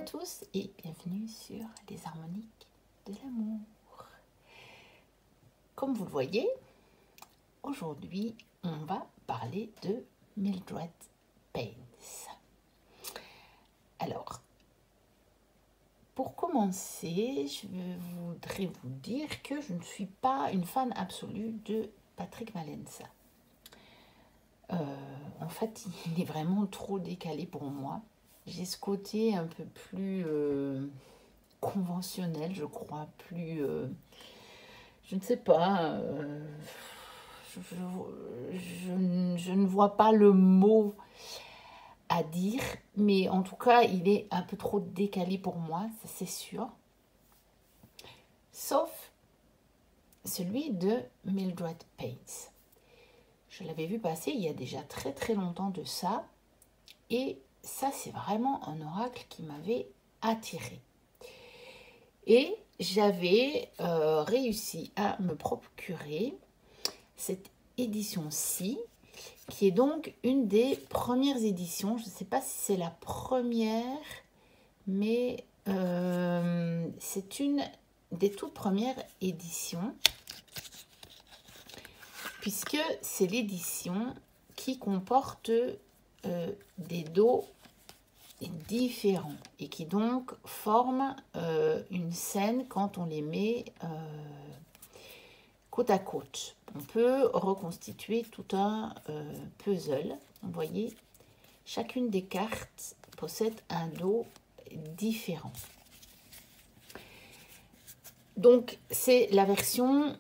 tous et bienvenue sur les harmoniques de l'amour. Comme vous le voyez, aujourd'hui on va parler de Mildred Paines. Alors, pour commencer, je voudrais vous dire que je ne suis pas une fan absolue de Patrick Valencia. En fait, il est vraiment trop décalé pour moi. J'ai ce côté un peu plus conventionnel, je crois, plus... je ne sais pas, je ne vois pas le mot à dire, mais en tout cas, il est un peu trop décalé pour moi, c'est sûr. Sauf celui de Mildred Paines. Je l'avais vu passer il y a déjà très très longtemps de ça, et ça, c'est vraiment un oracle qui m'avait attirée. Et j'avais réussi à me procurer cette édition-ci, qui est donc une des premières éditions. Je ne sais pas si c'est la première, mais c'est une des toutes premières éditions, puisque c'est l'édition qui comporte des dos différents et qui donc forment une scène quand on les met côte à côte. On peut reconstituer tout un puzzle. Vous voyez, chacune des cartes possède un dos différent. Donc c'est la version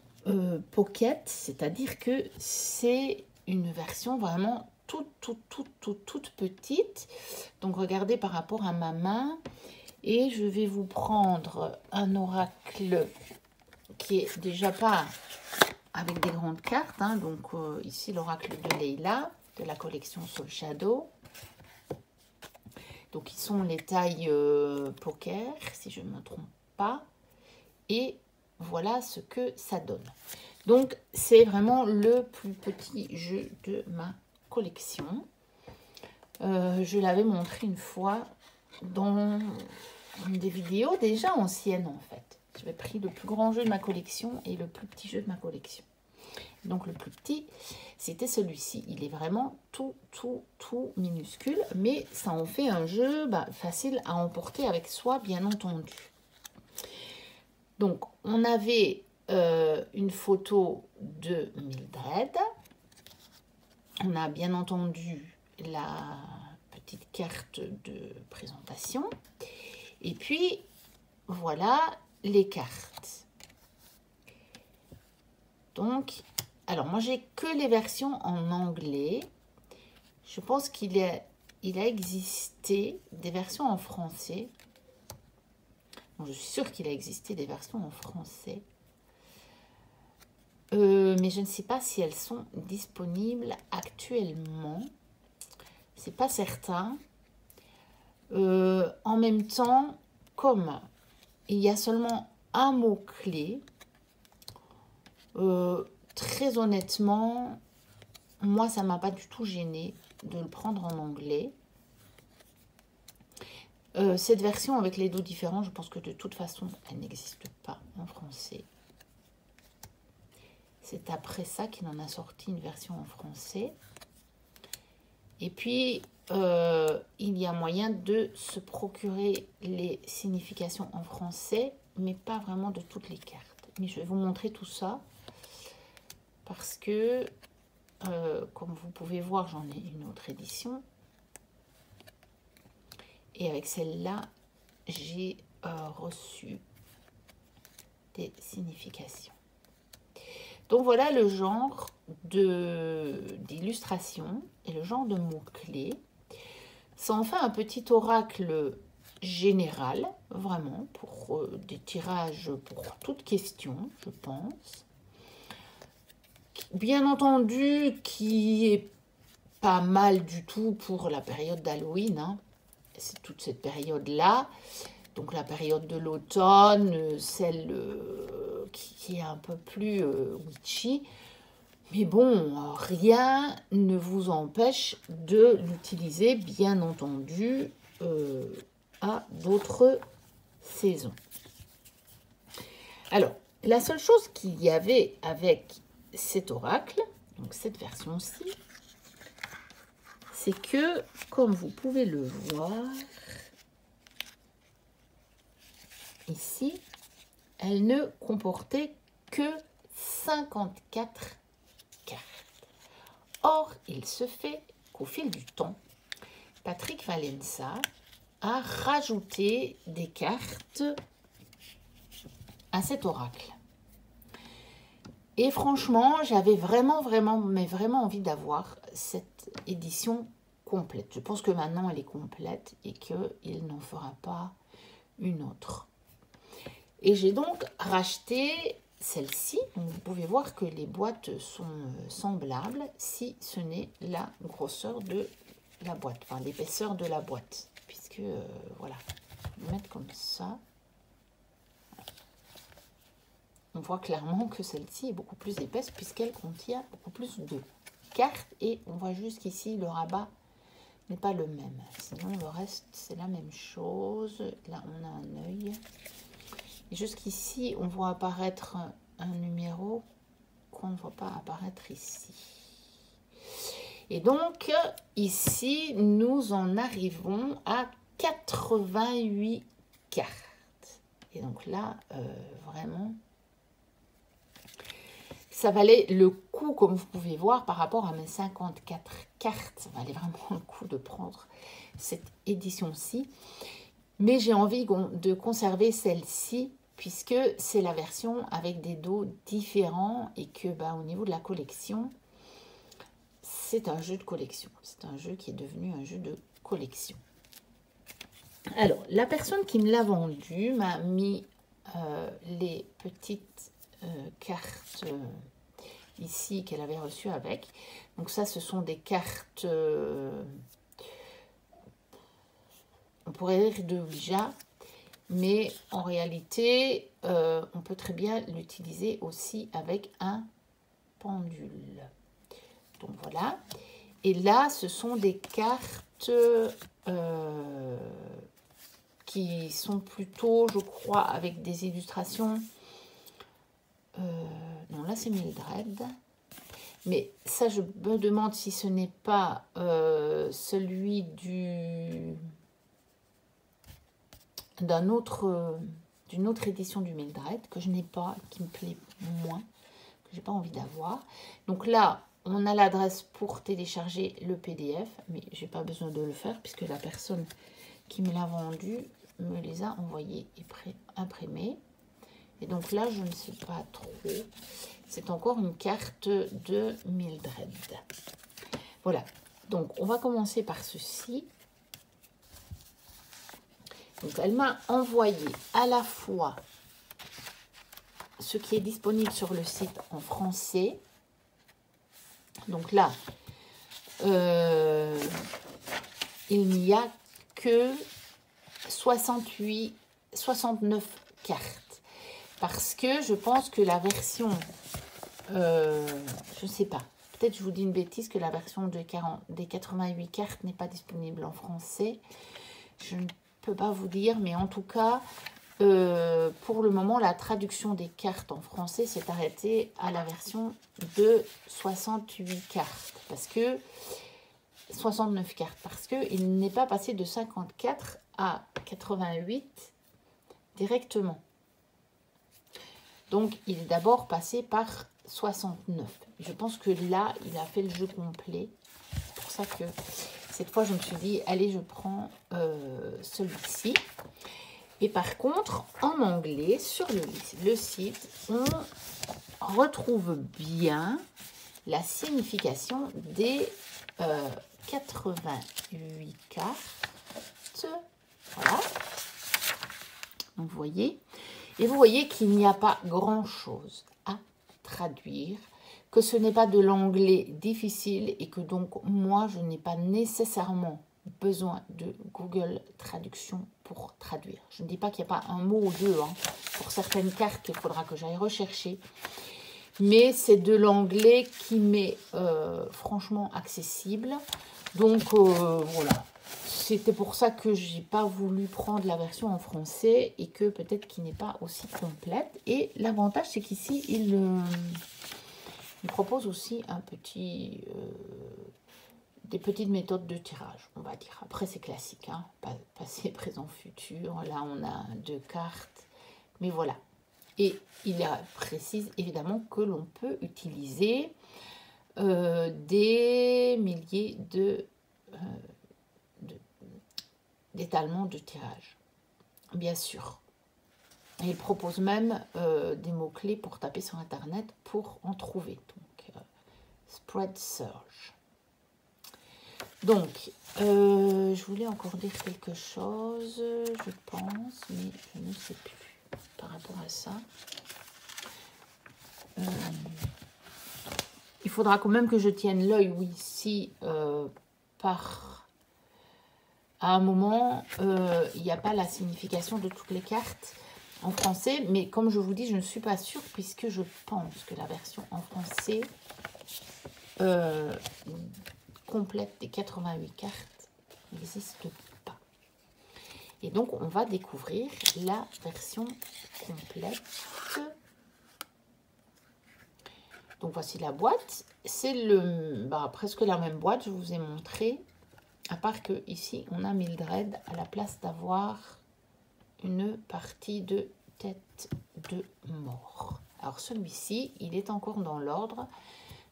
pocket, c'est-à-dire que c'est une version vraiment toute petite. Donc regardez par rapport à ma main, et je vais vous prendre un oracle qui est déjà pas avec des grandes cartes, hein. Donc ici l'oracle de Leila de la collection Soul Shadow. Donc ils sont les tailles poker, si je ne me trompe pas, et voilà ce que ça donne. Donc c'est vraiment le plus petit jeu de ma collection. Je l'avais montré une fois dans des vidéos déjà anciennes en fait. J'avais pris le plus grand jeu de ma collection et le plus petit jeu de ma collection. Donc le plus petit, c'était celui-ci. Il est vraiment tout minuscule, mais ça en fait un jeu facile à emporter avec soi, bien entendu. Donc on avait une photo de Mildred. On a bien entendu la petite carte de présentation. Et puis, voilà les cartes. Donc, alors moi, j'ai que les versions en anglais. Je pense qu'il a existé des versions en français. Bon, je suis sûre qu'il a existé des versions en français. Mais je ne sais pas si elles sont disponibles actuellement. C'est pas certain. En même temps, comme il y a seulement un mot-clé, très honnêtement, moi, ça ne m'a pas du tout gêné de le prendre en anglais. Cette version avec les dos différents, je pense que de toute façon, elle n'existe pas en français. C'est après ça qu'il en a sorti une version en français. Et puis, il y a moyen de se procurer les significations en français, mais pas vraiment de toutes les cartes. Mais je vais vous montrer tout ça, parce que, comme vous pouvez voir, j'en ai une autre édition. Et avec celle-là, j'ai reçu des significations. Donc voilà le genre d'illustration et le genre de mots-clés. Ça en fait un petit oracle général, vraiment, pour des tirages pour toute question, je pense. Bien entendu, qui est pas mal du tout pour la période d'Halloween, hein. C'est toute cette période-là. Donc la période de l'automne, celle qui est un peu plus witchy. Mais bon, rien ne vous empêche de l'utiliser, bien entendu, à d'autres saisons. Alors, la seule chose qu'il y avait avec cet oracle, donc cette version-ci, c'est que, comme vous pouvez le voir, ici, elle ne comportait que 54 cartes. Or, il se fait qu'au fil du temps, Patrick Valença a rajouté des cartes à cet oracle. Et franchement, j'avais vraiment envie d'avoir cette édition complète. Je pense que maintenant, elle est complète et qu'il n'en fera pas une autre. Et j'ai donc racheté celle-ci. Vous pouvez voir que les boîtes sont semblables si ce n'est la grosseur de la boîte, enfin l'épaisseur de la boîte. Puisque, voilà, je vais mettre comme ça. On voit clairement que celle-ci est beaucoup plus épaisse puisqu'elle contient beaucoup plus de cartes. Et on voit jusqu'ici, le rabat n'est pas le même. Sinon, le reste, c'est la même chose. Là, on a un œil. Jusqu'ici, on voit apparaître un numéro qu'on ne voit pas apparaître ici. Et donc, ici, nous en arrivons à 88 cartes. Et donc là, vraiment, ça valait le coup, comme vous pouvez voir, par rapport à mes 54 cartes. Ça valait vraiment le coup de prendre cette édition-ci. Mais j'ai envie de conserver celle-ci, puisque c'est la version avec des dos différents et que, au niveau de la collection, c'est un jeu de collection. C'est un jeu qui est devenu un jeu de collection. Alors, la personne qui me l'a vendu m'a mis les petites cartes ici qu'elle avait reçues avec. Donc ça, ce sont des cartes, on pourrait dire de Ouija, mais en réalité, on peut très bien l'utiliser aussi avec un pendule. Donc voilà. Et là, ce sont des cartes qui sont plutôt, je crois, avec des illustrations. Non, là, c'est Mildred. Mais ça, je me demande si ce n'est pas celui d'une autre édition du Mildred que je n'ai pas, qui me plaît moins, que j'ai pas envie d'avoir. Donc là, on a l'adresse pour télécharger le PDF, mais j'ai pas besoin de le faire puisque la personne qui me l'a vendu me les a envoyés et imprimés. Et donc là, je ne sais pas trop. C'est encore une carte de Mildred. Voilà. Donc, on va commencer par ceci. Donc, elle m'a envoyé à la fois ce qui est disponible sur le site en français. Donc là, il n'y a que 69 cartes. Parce que je pense que la version, je ne sais pas, peut-être je vous dis une bêtise que la version des 88 cartes n'est pas disponible en français. Je ne peux pas vous dire, mais en tout cas, pour le moment, la traduction des cartes en français s'est arrêtée à la version de 68 cartes. Parce que 69 cartes, parce qu'il n'est pas passé de 54 à 88 directement. Donc, il est d'abord passé par 69. Je pense que là, il a fait le jeu complet. C'est pour ça que cette fois, je me suis dit, allez, je prends celui-ci. Et par contre, en anglais, sur le site, on retrouve bien la signification des 88 cartes. Voilà. Donc, vous voyez. Et vous voyez qu'il n'y a pas grand-chose à traduire, que ce n'est pas de l'anglais difficile et que donc moi, je n'ai pas nécessairement besoin de Google Traduction pour traduire. Je ne dis pas qu'il n'y a pas un mot ou deux. Pour certaines cartes, il faudra que j'aille rechercher. Mais c'est de l'anglais qui m'est franchement accessible. Donc voilà, c'était pour ça que j'ai pas voulu prendre la version en français et que peut-être qu'il n'est pas aussi complète. Et l'avantage, c'est qu'ici, il propose aussi un petit, des petites méthodes de tirage, on va dire. Après, c'est classique, hein, passé, présent, futur. Là, on a 2 cartes, mais voilà. Et il précise évidemment que l'on peut utiliser des milliers d'étalements de tirage, bien sûr. Et il propose même des mots-clés pour taper sur Internet pour en trouver. Donc, Spread Search. Donc, je voulais encore dire quelque chose, je pense, mais je ne sais plus par rapport à ça. Il faudra quand même que je tienne l'œil, oui, si à un moment, il n'y a pas la signification de toutes les cartes en français, mais comme je vous dis, je ne suis pas sûre puisque je pense que la version en français complète des 88 cartes n'existe pas. Et donc, on va découvrir la version complète. Donc, voici la boîte. C'est presque la même boîte, je vous ai montré. À part que ici, on a Mildred à la place d'avoir une partie de tête de mort. Alors, celui-ci, il est encore dans l'ordre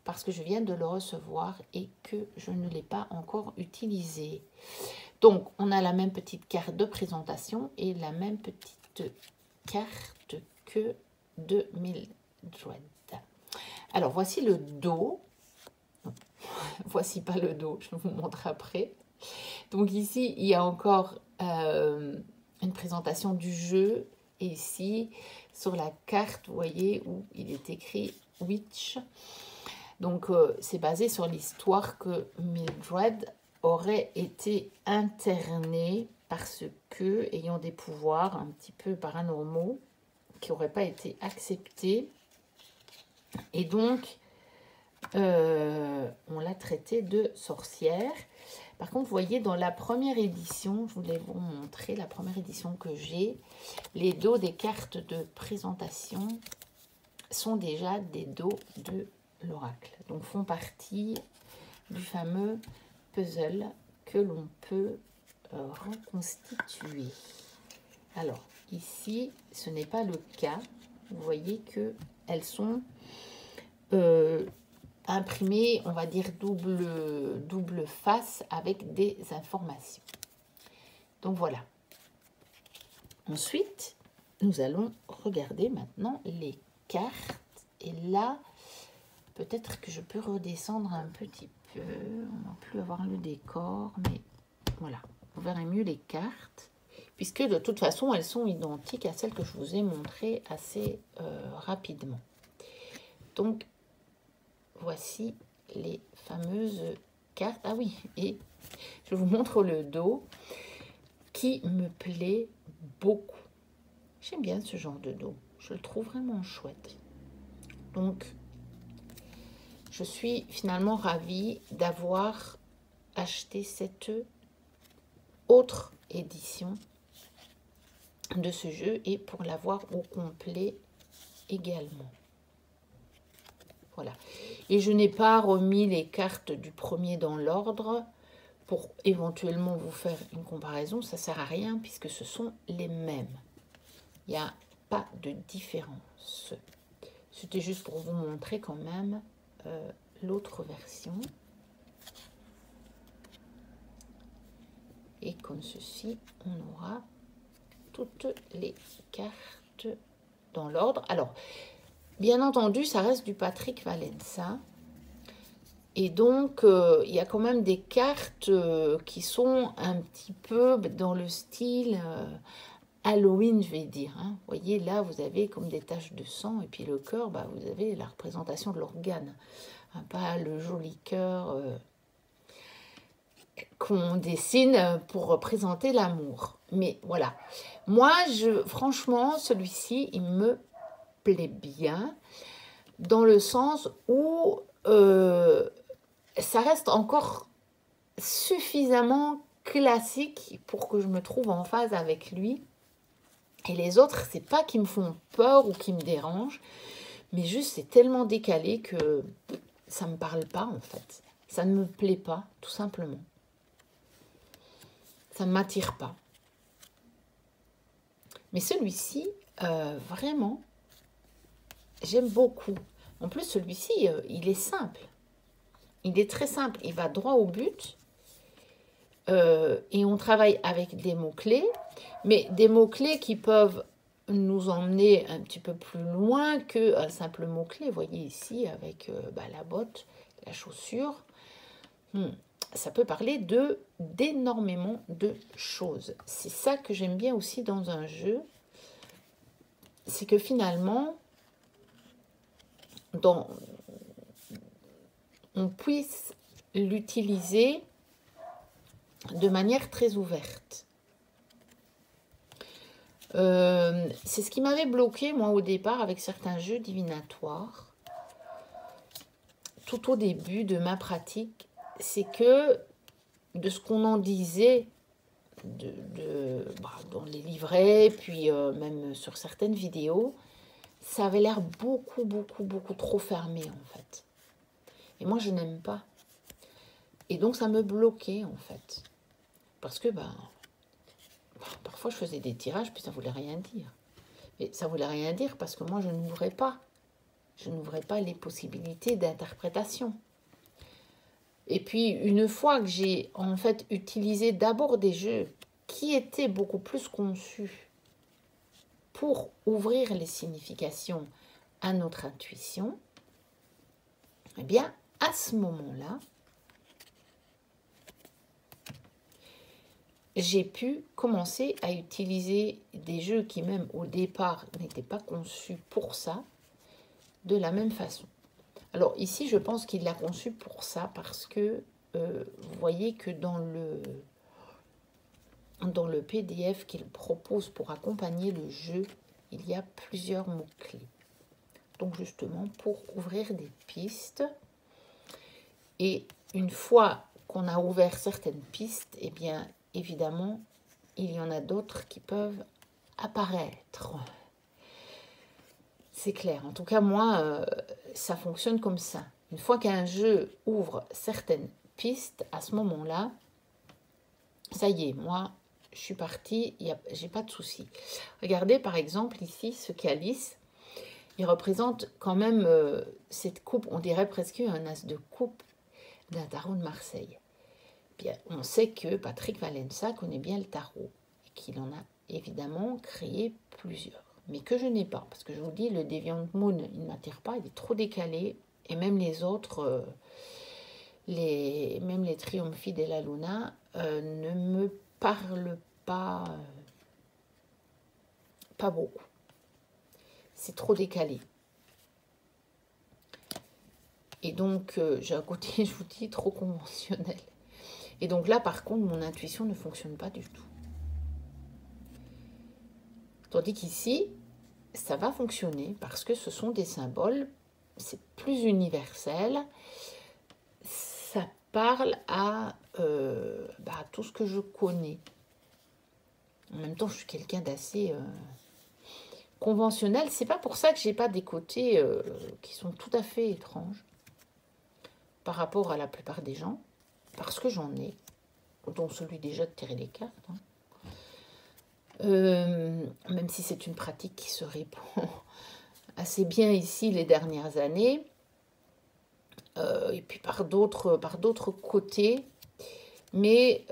parce que je viens de le recevoir et que je ne l'ai pas encore utilisé. Donc, on a la même petite carte de présentation et la même petite carte que de Mildred. Alors, voici le dos. Non, voici pas le dos, je vous montre après. Donc ici, il y a encore une présentation du jeu. Et ici, sur la carte, vous voyez, où il est écrit Witch. Donc, c'est basé sur l'histoire que Mildred aurait été internée parce que, ayant des pouvoirs un petit peu paranormaux, qui n'auraient pas été acceptés. Et donc, on l'a traitée de sorcière. Par contre, vous voyez, dans la première édition, je voulais vous montrer la première édition que j'ai, les dos des cartes de présentation sont déjà des dos de l'oracle. Donc, font partie du fameux puzzle que l'on peut reconstituer. Alors, ici, ce n'est pas le cas. Vous voyez qu'elles sont imprimées, on va dire, double face avec des informations. Donc, voilà. Ensuite, nous allons regarder maintenant les cartes. Et là, peut-être que je peux redescendre un petit peu. On ne va plus avoir le décor, mais voilà. Vous verrez mieux les cartes, puisque de toute façon, elles sont identiques à celles que je vous ai montrées assez rapidement. Donc, voici les fameuses cartes. Ah oui, et je vous montre le dos qui me plaît beaucoup. J'aime bien ce genre de dos. Je le trouve vraiment chouette. Donc, je suis finalement ravie d'avoir acheté cette autre édition de ce jeu et pour l'avoir au complet également. Voilà. Et je n'ai pas remis les cartes du premier dans l'ordre pour éventuellement vous faire une comparaison. Ça ne sert à rien puisque ce sont les mêmes. Il n'y a pas de différence. C'était juste pour vous montrer quand même l'autre version. Et comme ceci, on aura toutes les cartes dans l'ordre. Alors, bien entendu, ça reste du Patrick Valencia. Et donc, il y a quand même des cartes qui sont un petit peu dans le style Halloween, je vais dire. Hein. Vous voyez, là, vous avez comme des taches de sang. Et puis le cœur, bah, vous avez la représentation de l'organe. Hein, pas le joli cœur qu'on dessine pour représenter l'amour. Mais voilà. Moi, franchement, celui-ci, il me plaît bien. Dans le sens où ça reste encore suffisamment classique pour que je me trouve en phase avec lui. Et les autres, c'est pas qu'ils me font peur ou qu'ils me dérangent, mais juste c'est tellement décalé que ça me parle pas en fait. Ça ne me plaît pas, tout simplement. Ça ne m'attire pas. Mais celui-ci, vraiment, j'aime beaucoup. En plus, celui-ci, il est simple. Il est très simple. Il va droit au but. Et on travaille avec des mots-clés. Mais des mots-clés qui peuvent nous emmener un petit peu plus loin qu'un simple mot-clé. Vous voyez ici, avec la botte, la chaussure. Ça peut parler d'énormément de choses. C'est ça que j'aime bien aussi dans un jeu. C'est que finalement, on puisse l'utiliser de manière très ouverte. C'est ce qui m'avait bloqué, moi, au départ, avec certains jeux divinatoires. Tout au début de ma pratique, c'est que, de ce qu'on en disait dans les livrets, puis même sur certaines vidéos, ça avait l'air beaucoup trop fermé, en fait. Et moi, je n'aime pas. Et donc, ça me bloquait, en fait. Parce que, parfois, je faisais des tirages, puis ça ne voulait rien dire. Et ça ne voulait rien dire parce que moi, je n'ouvrais pas. Je n'ouvrais pas les possibilités d'interprétation. Et puis, une fois que j'ai, en fait, utilisé d'abord des jeux qui étaient beaucoup plus conçus pour ouvrir les significations à notre intuition, eh bien, à ce moment-là, j'ai pu commencer à utiliser des jeux qui, même au départ, n'étaient pas conçus pour ça, de la même façon. Alors ici, je pense qu'il l'a conçu pour ça, parce que vous voyez que dans le PDF qu'il propose pour accompagner le jeu, il y a plusieurs mots-clés. Donc justement, pour ouvrir des pistes. Et une fois qu'on a ouvert certaines pistes, eh bien, évidemment, il y en a d'autres qui peuvent apparaître. C'est clair. En tout cas, moi, ça fonctionne comme ça. Une fois qu'un jeu ouvre certaines pistes, à ce moment-là, ça y est, moi, je suis partie, j'ai pas de souci. Regardez, par exemple, ici, ce calice, il représente quand même cette coupe, on dirait presque un as de coupe d'un tarot de Marseille. Bien, on sait que Patrick Valença connaît bien le tarot et qu'il en a évidemment créé plusieurs, mais que je n'ai pas, parce que je vous dis, le Deviant Moon, il ne m'attire pas, il est trop décalé, et même les autres, même les Triumphi della Luna, ne me parlent pas, pas beaucoup. C'est trop décalé. Et donc, j'ai un côté, je vous dis, trop conventionnel. Et donc là, par contre, mon intuition ne fonctionne pas du tout. Tandis qu'ici, ça va fonctionner parce que ce sont des symboles, c'est plus universel, ça parle à tout ce que je connais. En même temps, je suis quelqu'un d'assez conventionnel. C'est pas pour ça que j'ai pas des côtés qui sont tout à fait étranges par rapport à la plupart des gens, parce que j'en ai, dont celui déjà de tirer les cartes. Même si c'est une pratique qui se répand assez bien ici les dernières années, et puis par d'autres côtés, mais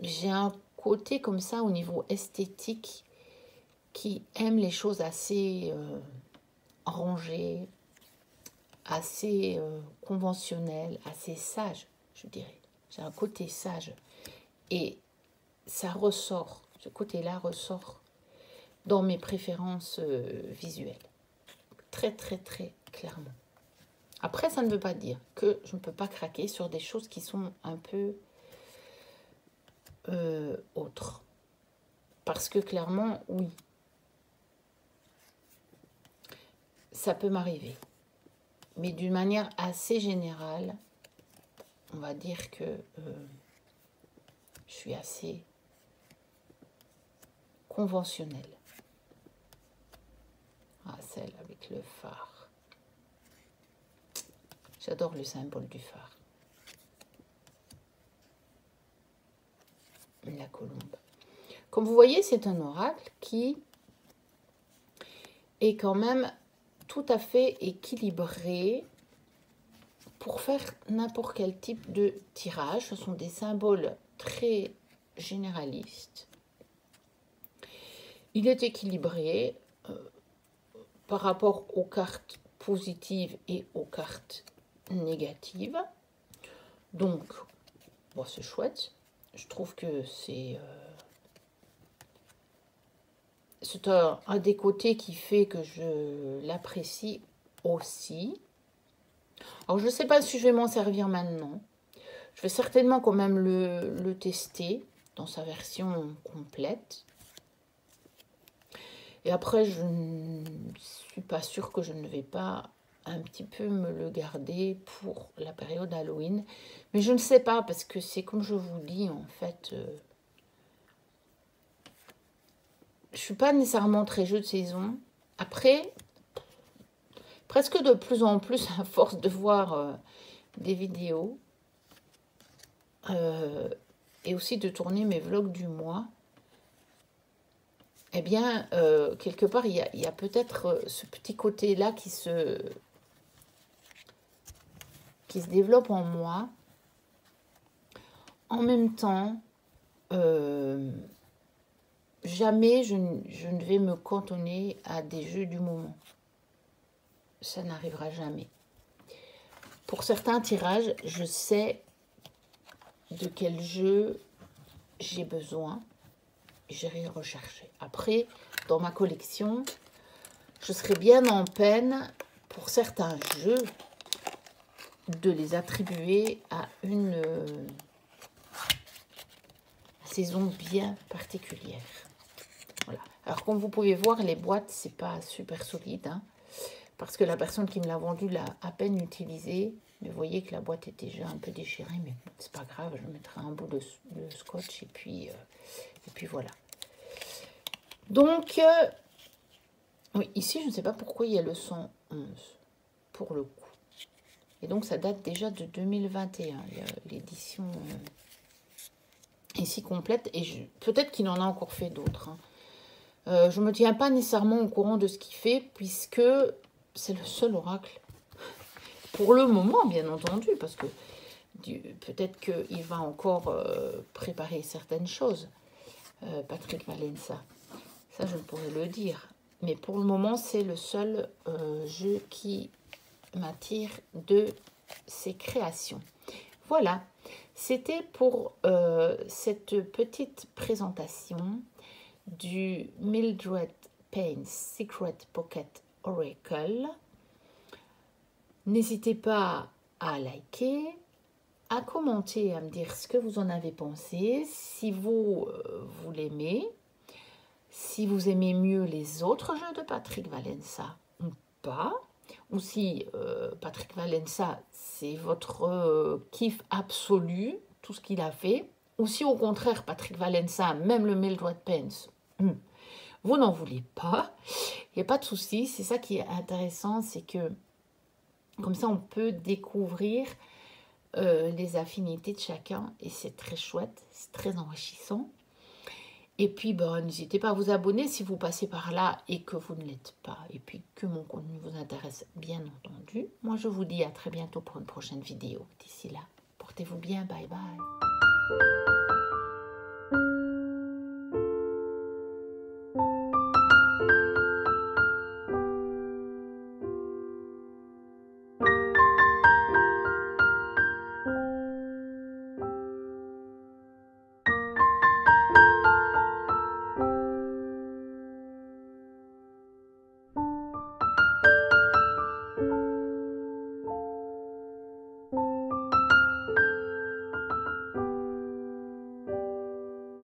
j'ai un côté comme ça au niveau esthétique qui aime les choses assez rangées, assez conventionnelles, assez sages, je dirais. J'ai un côté sage et ça ressort, ce côté-là ressort dans mes préférences visuelles, très clairement. Après, ça ne veut pas dire que je ne peux pas craquer sur des choses qui sont un peu autres. Parce que clairement, oui, ça peut m'arriver. Mais d'une manière assez générale, on va dire que Je suis assez conventionnelle. Ah, celle avec le phare. J'adore le symbole du phare. La colombe. Comme vous voyez, c'est un oracle qui est quand même tout à fait équilibré pour faire n'importe quel type de tirage. Ce sont des symboles très généralistes. Il est équilibré par rapport aux cartes positives et aux cartes négatives. Donc, bon, c'est chouette. Je trouve que c'est un des côtés qui fait que je l'apprécie aussi. Alors, je ne sais pas si je vais m'en servir maintenant. Je vais certainement quand même le tester dans sa version complète. Et après, je ne suis pas sûre que je ne vais pas un petit peu me le garder pour la période Halloween. Mais je ne sais pas, parce que c'est comme je vous dis, en fait, je ne suis pas nécessairement très jeu de saison. Après, presque de plus en plus, à force de voir des vidéos, et aussi de tourner mes vlogs du mois, eh bien, quelque part, il y a peut-être ce petit côté-là qui se développe en moi. En même temps, jamais je ne vais me cantonner à des jeux du moment. Ça n'arrivera jamais. Pour certains tirages, je sais de quel jeu j'ai besoin. J'irai rechercher. Après, dans ma collection, je serais bien en peine pour certains jeux de les attribuer à une saison bien particulière. Voilà. Alors, comme vous pouvez voir, les boîtes, c'est pas super solide, hein, parce que la personne qui me l'a vendu l'a à peine utilisée. Mais vous voyez que la boîte est déjà un peu déchirée, mais c'est pas grave, je mettrai un bout de scotch et puis voilà. Donc, oui, ici, je ne sais pas pourquoi il y a le 111 pour le coup. Et donc, ça date déjà de 2021, l'édition ici complète. Et peut-être qu'il en a encore fait d'autres. Hein. Je ne me tiens pas nécessairement au courant de ce qu'il fait, puisque c'est le seul oracle. Pour le moment, bien entendu, parce que peut-être qu'il va encore préparer certaines choses, Patrick Valencia. Ça, je ne pourrais le dire. Mais pour le moment, c'est le seul jeu qui m'attire de ses créations. Voilà, c'était pour cette petite présentation du Mildred Payne's Secret Pocket Oracle. N'hésitez pas à liker, à commenter, à me dire ce que vous en avez pensé, si vous l'aimez, si vous aimez mieux les autres jeux de Patrick Valencia ou pas, ou si Patrick Valencia, c'est votre kiff absolu, tout ce qu'il a fait, ou si au contraire, Patrick Valencia, même le Mildred Payne's, vous n'en voulez pas, il n'y a pas de souci. C'est ça qui est intéressant, c'est que comme ça, on peut découvrir les affinités de chacun, et c'est très chouette, c'est très enrichissant. Et puis, n'hésitez pas à vous abonner si vous passez par là et que vous ne l'êtes pas. Et puis, que mon contenu vous intéresse, bien entendu. Moi, je vous dis à très bientôt pour une prochaine vidéo. D'ici là, portez-vous bien. Bye bye.